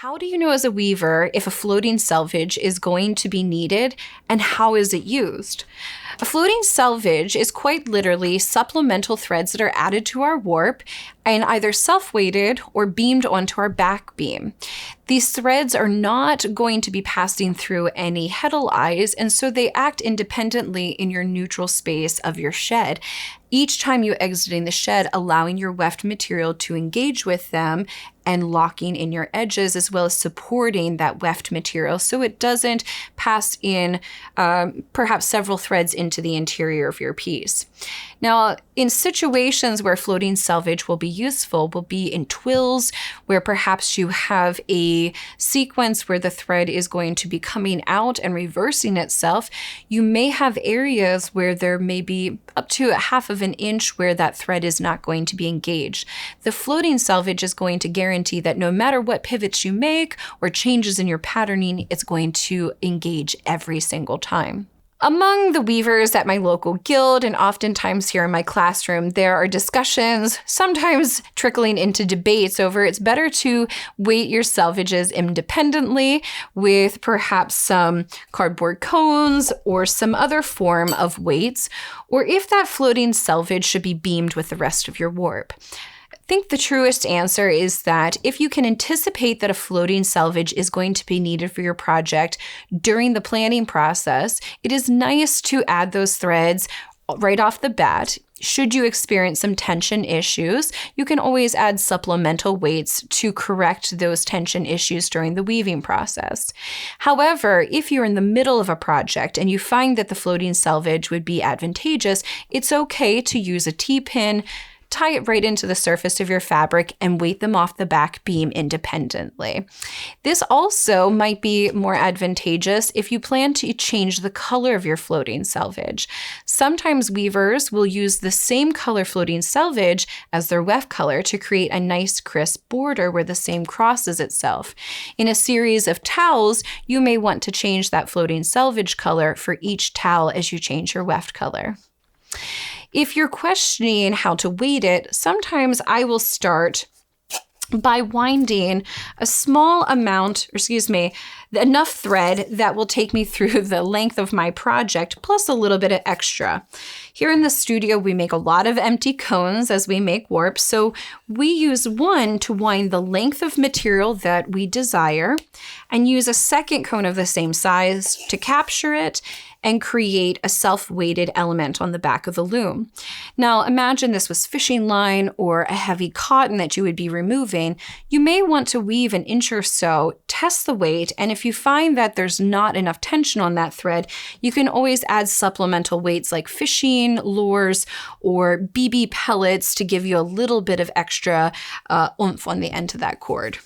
How do you know as a weaver if a floating selvage is going to be needed, and how is it used? A floating selvage is quite literally supplemental threads that are added to our warp and either self-weighted or beamed onto our back beam. These threads are not going to be passing through any heddle eyes, and so they act independently in your neutral space of your shed. Each time you're exiting the shed, allowing your weft material to engage with them and locking in your edges, as well as supporting that weft material so it doesn't pass in perhaps several threads into the interior of your piece. Now, in situations where floating selvage will be useful will be in twills, where perhaps you have a sequence where the thread is going to be coming out and reversing itself. You may have areas where there may be up to 1/2 of an inch where that thread is not going to be engaged. The floating selvage is going to guarantee that no matter what pivots you make or changes in your patterning, it's going to engage every single time. Among the weavers at my local guild, and oftentimes here in my classroom, there are discussions, sometimes trickling into debates over it's better to weight your selvages independently with perhaps some cardboard cones or some other form of weights, or if that floating selvage should be beamed with the rest of your warp. I think the truest answer is that if you can anticipate that a floating selvage is going to be needed for your project during the planning process, it is nice to add those threads right off the bat. Should you experience some tension issues, you can always add supplemental weights to correct those tension issues during the weaving process. However, if you're in the middle of a project and you find that the floating selvage would be advantageous, it's okay to use a T-pin, tie it right into the surface of your fabric, and weight them off the back beam independently. This also might be more advantageous if you plan to change the color of your floating selvage. Sometimes weavers will use the same color floating selvage as their weft color to create a nice crisp border where the same crosses itself. In a series of towels, you may want to change that floating selvage color for each towel as you change your weft color. If you're questioning how to weight it, sometimes I will start by winding a small amount, enough thread that will take me through the length of my project, plus a little bit of extra. Here in the studio, we make a lot of empty cones as we make warp, so we use one to wind the length of material that we desire, and use a second cone of the same size to capture it and create a self-weighted element on the back of the loom. Now, imagine this was fishing line or a heavy cotton that you would be removing. You may want to weave an inch or so, test the weight, and if you find that there's not enough tension on that thread, you can always add supplemental weights like fishing lures or BB pellets to give you a little bit of extra oomph on the end of that cord.